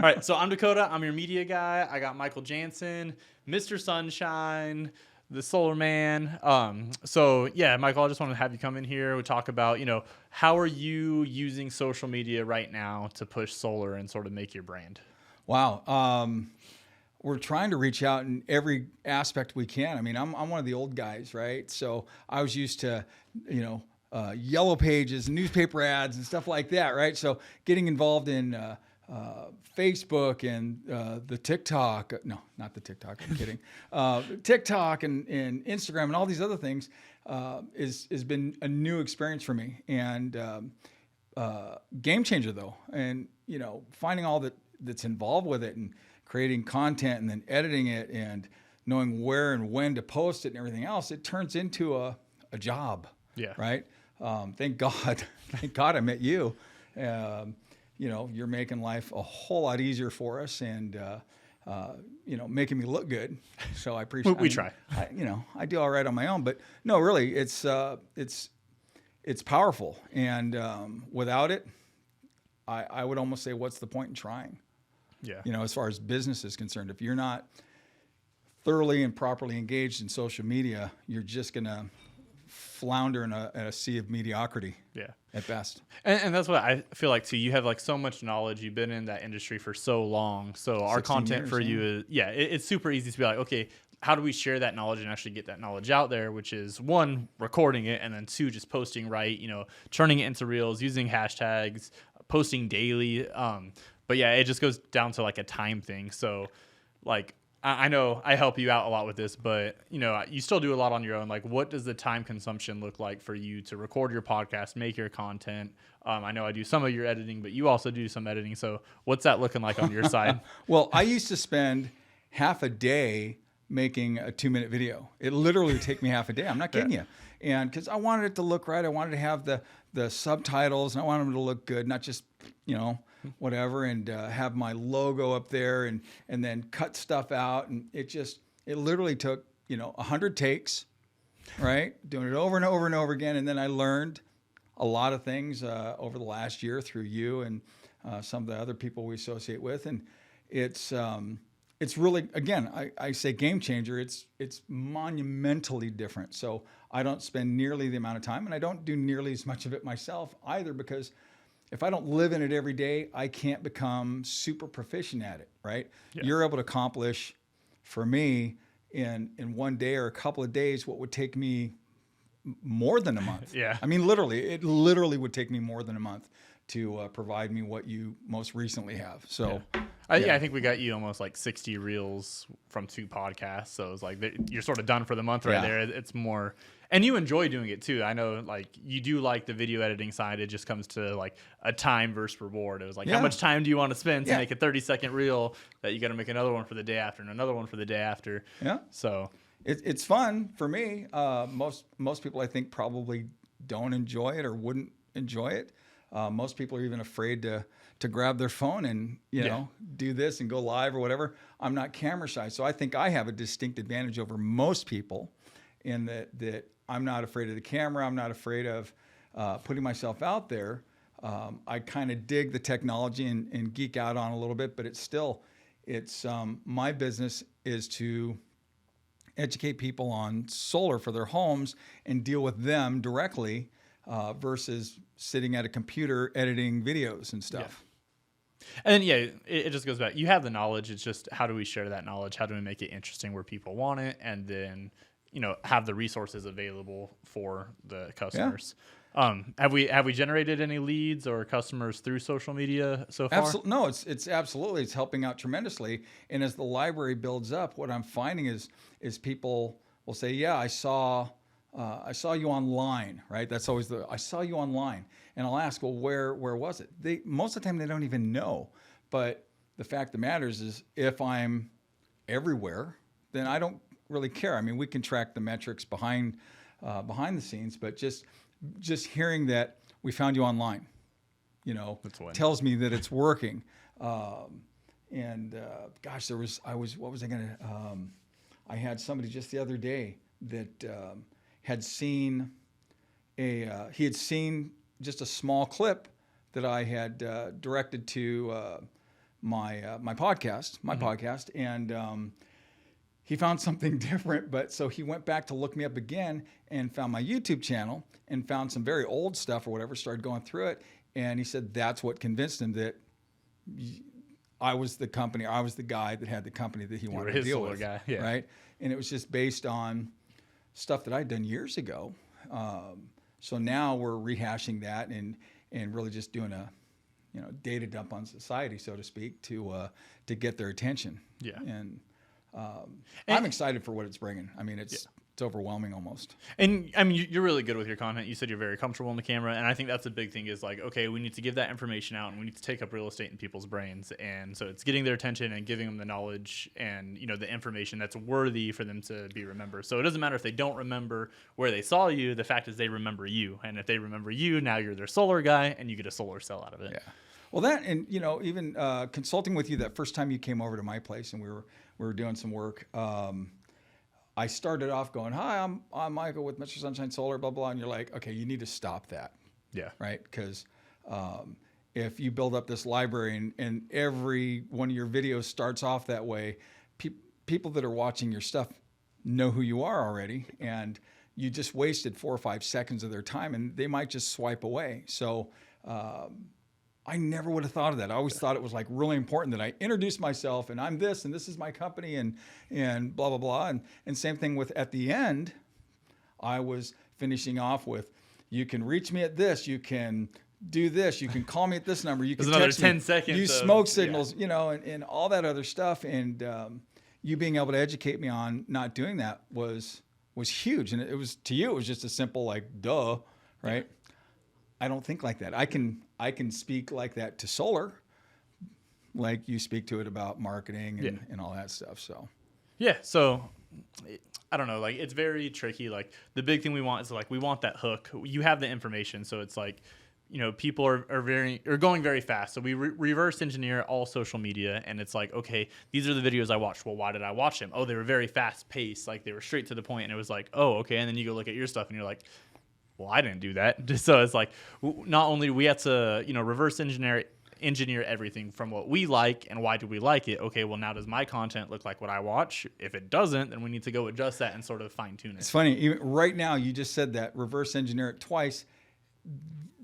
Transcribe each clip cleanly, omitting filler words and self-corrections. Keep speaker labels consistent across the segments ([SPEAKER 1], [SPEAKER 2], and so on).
[SPEAKER 1] All right, so I'm Dakota. I'm your media guy. I got Michael Jansen, Mr. Sunshine, the Solar Man. So yeah, Michael, I just wanted to have you come in here. We talk about, how are you using social media right now to push solar and sort of make your brand?
[SPEAKER 2] Wow. We're trying to reach out in every aspect we can. I mean, I'm one of the old guys, right? So I was used to, yellow pages, newspaper ads, and stuff like that, right? So getting involved in Facebook and the TikTok, no, not the TikTok, I'm kidding. TikTok and Instagram and all these other things has been a new experience for me and game changer though. And finding all that's involved with it and creating content and then editing it and knowing where and when to post it and everything else, it turns into a job.
[SPEAKER 1] Yeah.
[SPEAKER 2] Right. Thank God. Thank God I met you. You're making life a whole lot easier for us and, making me look good. So I appreciate
[SPEAKER 1] We try.
[SPEAKER 2] I do all right on my own, but no, really it's powerful. And, without it, I would almost say, what's the point in trying?
[SPEAKER 1] Yeah.
[SPEAKER 2] As far as business is concerned, if you're not thoroughly and properly engaged in social media, you're just going to flounder in a sea of mediocrity.
[SPEAKER 1] Yeah.
[SPEAKER 2] At best.
[SPEAKER 1] And that's what I feel like too. You have like so much knowledge. You've been in that industry for so long. So our content for you is, it's super easy to be like, okay, how do we share that knowledge and actually get that knowledge out there? Which is one, recording it, and then two, just posting right, turning it into reels, using hashtags, posting daily. But yeah, it just goes down to like a time thing. So like, I know I help you out a lot with this, but you still do a lot on your own. Like, what does the time consumption look like for you to record your podcast, make your content? I know I do some of your editing, but you also do some editing. So what's that looking like on your side?
[SPEAKER 2] Well, I used to spend half a day making a 2-minute video. It literally would take me half a day. I'm not kidding you. And because I wanted it to look right, I wanted to have the subtitles, and I wanted them to look good, not just whatever, and have my logo up there, and then cut stuff out, and it literally took 100 takes, right, doing it over and over and over again, and then I learned a lot of things over the last year through you and some of the other people we associate with, and it's really, again, I say game changer. It's monumentally different. So I don't spend nearly the amount of time, and I don't do nearly as much of it myself either, because if I don't live in it every day, I can't become super proficient at it, right? Yeah. You're able to accomplish, for me, in one day or a couple of days, what would take me more than a month.
[SPEAKER 1] Yeah.
[SPEAKER 2] I mean, it literally would take me more than a month to provide me what you most recently have. So,
[SPEAKER 1] I think we got you almost like 60 reels from 2 podcasts. So it's like you're sort of done for the month right there. It's more, and you enjoy doing it too. I know like you do like the video editing side. It just comes to like a time versus reward. It was like, how much time do you want to spend to make a 30-second reel that you got to make another one for the day after and another one for the day after. Yeah. So
[SPEAKER 2] it's fun for me. Most people I think probably don't enjoy it or wouldn't enjoy it. Most people are even afraid to grab their phone and do this and go live or whatever. I'm not camera shy, so I think I have a distinct advantage over most people in that I'm not afraid of the camera. I'm not afraid of putting myself out there. I kind of dig the technology and geek out on it a little bit, but it's my business is to educate people on solar for their homes and deal with them directly versus sitting at a computer editing videos and stuff.
[SPEAKER 1] And then, it just goes back. You have the knowledge. It's just how do we share that knowledge? How do we make it interesting where people want it? And then, have the resources available for the customers. Have we generated any leads or customers through social media so far?
[SPEAKER 2] No, it's absolutely. It's helping out tremendously. And as the library builds up, what I'm finding is people will say, yeah, I saw you online, right? That's always I saw you online. And I'll ask, well, where was it? Most of the time they don't even know. But the fact of the matter is if I'm everywhere, then I don't really care. I mean, we can track the metrics behind the scenes, but just hearing that we found you online, tells me that it's working. Gosh, what was I going to, I had somebody just the other day that had seen he had seen just a small clip that I had directed to my podcast, and he found something different. But so he went back to look me up again and found my YouTube channel and found some very old stuff or whatever. Started going through it, and he said that's what convinced him that I was the company, I was the guy that had the company that he wanted to deal with.
[SPEAKER 1] Guy. Yeah.
[SPEAKER 2] Right, and it was just based on stuff that I'd done years ago. So now we're rehashing that and really just doing a data dump on society, so to speak, to get their attention.
[SPEAKER 1] Yeah.
[SPEAKER 2] And I'm excited for what it's bringing. I mean, it's overwhelming almost.
[SPEAKER 1] And I mean, you're really good with your content. You said you're very comfortable in the camera, and I think that's a big thing. Is like, okay, we need to give that information out, and we need to take up real estate in people's brains, and so it's getting their attention and giving them the knowledge and the information that's worthy for them to be remembered. So it doesn't matter if they don't remember where they saw you. The fact is they remember you, and if they remember you, now you're their solar guy, and you get a solar sell out of it.
[SPEAKER 2] Yeah. Well, that and even consulting with you that first time you came over to my place and we were doing some work. I started off going, "Hi, I'm Michael with Mr. Sunshine Solar, blah blah," and you're like, "Okay, you need to stop that."
[SPEAKER 1] Yeah.
[SPEAKER 2] Right? Because if you build up this library and every one of your videos starts off that way, people that are watching your stuff know who you are already, and you just wasted 4 or 5 seconds of their time, and they might just swipe away. So. I never would have thought of that. I always thought it was like really important that I introduce myself and I'm this and this is my company and blah, blah, blah. And same thing with at the end, I was finishing off with, you can reach me at this, you can do this, you can call me at this number, you can text me,
[SPEAKER 1] 10 seconds
[SPEAKER 2] use smoke signals, and all that other stuff. And you being able to educate me on not doing that was huge. And it was, to you, it was just a simple like, duh, right? I don't think like that. I can speak like that to solar, like you speak to it about marketing and all that stuff. So,
[SPEAKER 1] yeah. So I don't know. Like, it's very tricky. Like, the big thing we want is like, we want that hook. You have the information. So it's like, people are going very fast. So we reverse engineer all social media, and it's like, okay, these are the videos I watched. Well, why did I watch them? Oh, they were very fast paced. Like, they were straight to the point, and it was like, oh, okay. And then you go look at your stuff and you're like, well, I didn't do that. So it's like, not only do we have to, reverse engineer everything from what we like and why do we like it. Okay, well, now does my content look like what I watch? If it doesn't, then we need to go adjust that and sort of fine tune it.
[SPEAKER 2] It's funny. Even right now, you just said that, reverse engineer it twice.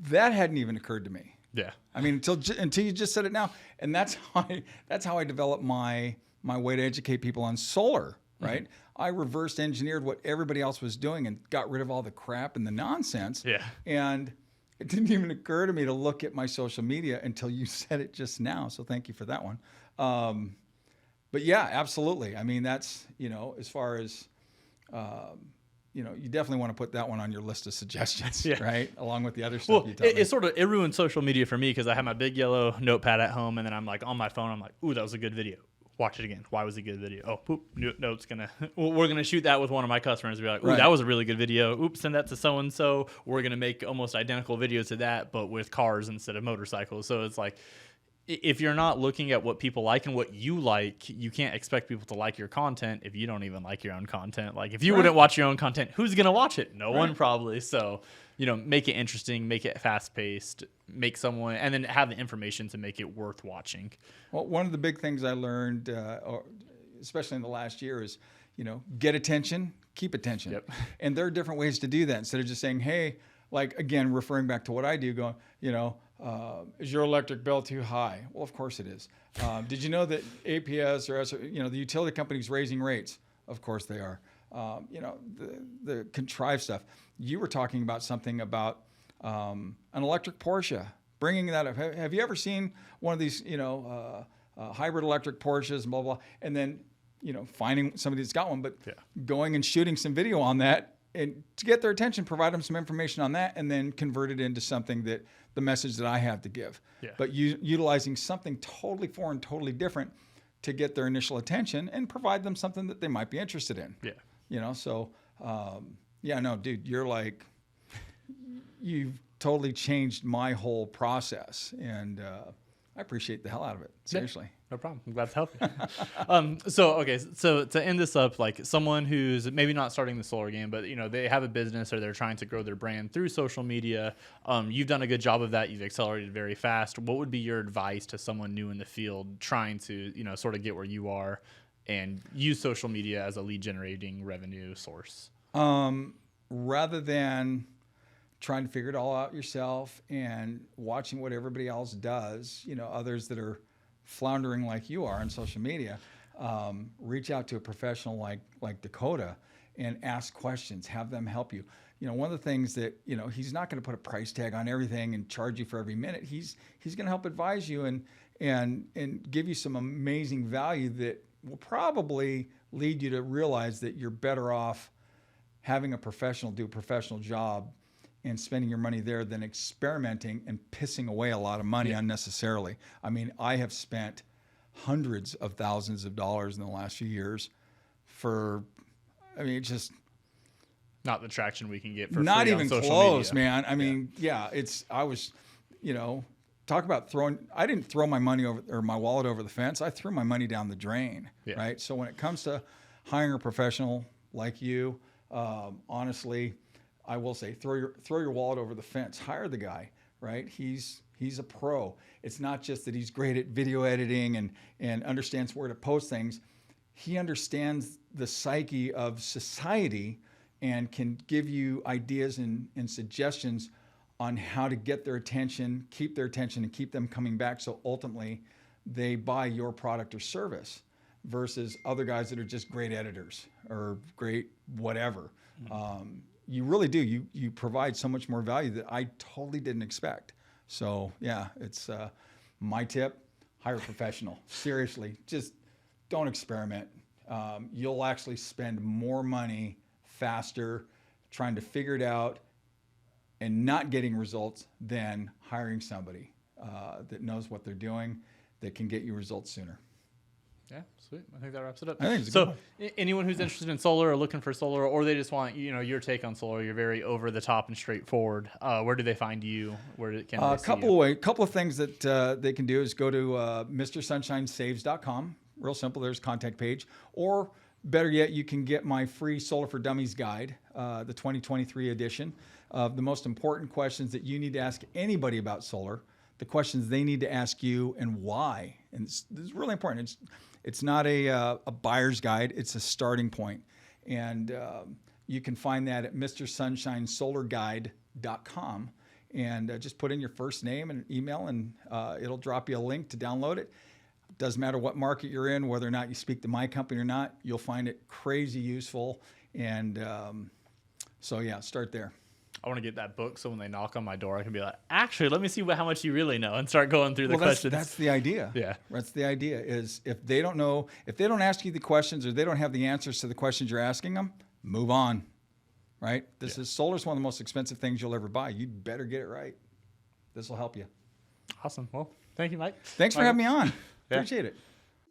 [SPEAKER 2] That hadn't even occurred to me.
[SPEAKER 1] Yeah.
[SPEAKER 2] I mean, until you just said it now. And that's how I developed my way to educate people on solar, right? Mm-hmm. I reverse engineered what everybody else was doing and got rid of all the crap and the nonsense.
[SPEAKER 1] Yeah.
[SPEAKER 2] And it didn't even occur to me to look at my social media until you said it just now. So thank you for that one. But yeah, absolutely. I mean, that's, as far as, you definitely want to put that one on your list of suggestions, right? Along with the other stuff you tell me.
[SPEAKER 1] It ruined social media for me because I have my big yellow notepad at home, and then I'm like on my phone, I'm like, ooh, that was a good video. Watch it again. Why was it a good video? Oh, poop. No, we're gonna shoot that with one of my customers. Be like, ooh, that was a really good video. Oops, send that to so and so. We're gonna make almost identical videos to that, but with cars instead of motorcycles. So it's like, if you're not looking at what people like and what you like, you can't expect people to like your content if you don't even like your own content. Like, if you wouldn't watch your own content, who's gonna watch it? No one probably. So, make it interesting, make it fast paced, make someone, and then have the information to make it worth watching.
[SPEAKER 2] Well, one of the big things I learned, especially in the last year, is, get attention, keep attention.
[SPEAKER 1] Yep.
[SPEAKER 2] And there are different ways to do that. Instead of just saying, hey, like, again, referring back to what I do, going, is your electric bill too high? Well, of course it is. Did you know that APS or, the utility companies raising rates? Of course they are. The contrived stuff. You were talking about something about an electric Porsche, bringing that up. Have you ever seen one of these, hybrid electric Porsches and blah, blah, and then, finding somebody that's got one, but going and shooting some video on that and to get their attention, provide them some information on that, and then convert it into something that the message that I have to give.
[SPEAKER 1] Yeah.
[SPEAKER 2] But utilizing something totally foreign, totally different to get their initial attention and provide them something that they might be interested in.
[SPEAKER 1] Yeah.
[SPEAKER 2] So, no, dude, you've totally changed my whole process. And I appreciate the hell out of it. Seriously.
[SPEAKER 1] No problem. I'm glad to help you. So to end this up, like someone who's maybe not starting the solar game, but they have a business or they're trying to grow their brand through social media. You've done a good job of that. You've accelerated very fast. What would be your advice to someone new in the field trying to, sort of get where you are and use social media as a lead generating revenue source?
[SPEAKER 2] Rather than trying to figure it all out yourself and watching what everybody else does, others that are floundering like you are on social media, reach out to a professional like Dakota and ask questions, have them help you. One of the things that, he's not going to put a price tag on everything and charge you for every minute. He's going to help advise you and give you some amazing value that will probably lead you to realize that you're better off having a professional do a professional job and spending your money there than experimenting and pissing away a lot of money unnecessarily. I mean, I have spent hundreds of thousands of dollars in the last few years just
[SPEAKER 1] not the traction we can get for
[SPEAKER 2] not
[SPEAKER 1] free
[SPEAKER 2] even
[SPEAKER 1] on social
[SPEAKER 2] close,
[SPEAKER 1] media.
[SPEAKER 2] man. I mean, talk about throwing. I didn't throw my money or my wallet over the fence. I threw my money down the drain, right? So when it comes to hiring a professional like you, honestly, I will say throw your wallet over the fence. Hire the guy, right? He's a pro. It's not just that he's great at video editing and understands where to post things. He understands the psyche of society and can give you ideas and suggestions on how to get their attention, keep their attention, and keep them coming back. So ultimately, they buy your product or service versus other guys that are just great editors or great whatever. You really do. You provide so much more value that I totally didn't expect. So yeah, it's my tip: hire a professional. Seriously, just don't experiment. You'll actually spend more money faster trying to figure it out and not getting results than hiring somebody that knows what they're doing, that can get you results sooner.
[SPEAKER 1] Yeah, sweet. I think that wraps it up.
[SPEAKER 2] I think it's a
[SPEAKER 1] so.
[SPEAKER 2] good one.
[SPEAKER 1] Anyone who's interested in solar or looking for solar, or they just want your take on solar, you're very over the top and straightforward. Where do they find you? Where can they see you?
[SPEAKER 2] Couple of things that they can do is go to MrSunshineSaves.com. Real simple. There's a contact page. Or better yet, you can get my free Solar for Dummies guide, the 2023 edition of the most important questions that you need to ask anybody about solar, the questions they need to ask you, and why. And this is really important. It's not a buyer's guide. It's a starting point. And you can find that at MrSunshineSolarGuide.com. And just put in your first name and email, and it'll drop you a link to download it. Doesn't matter what market you're in, whether or not you speak to my company or not, you'll find it crazy useful. And so, yeah, start there.
[SPEAKER 1] I want to get that book so when they knock on my door, I can be like, actually, let me see how much you really know, and start going through the questions.
[SPEAKER 2] That's the idea.
[SPEAKER 1] Yeah.
[SPEAKER 2] That's the idea is if they don't know, if they don't ask you the questions or they don't have the answers to the questions you're asking them, move on, right? Solar's one of the most expensive things you'll ever buy. You better get it right. This will help you.
[SPEAKER 1] Awesome. Well, thank you, Mike.
[SPEAKER 2] Thanks for having me on. Appreciate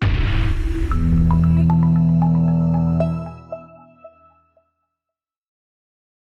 [SPEAKER 2] it.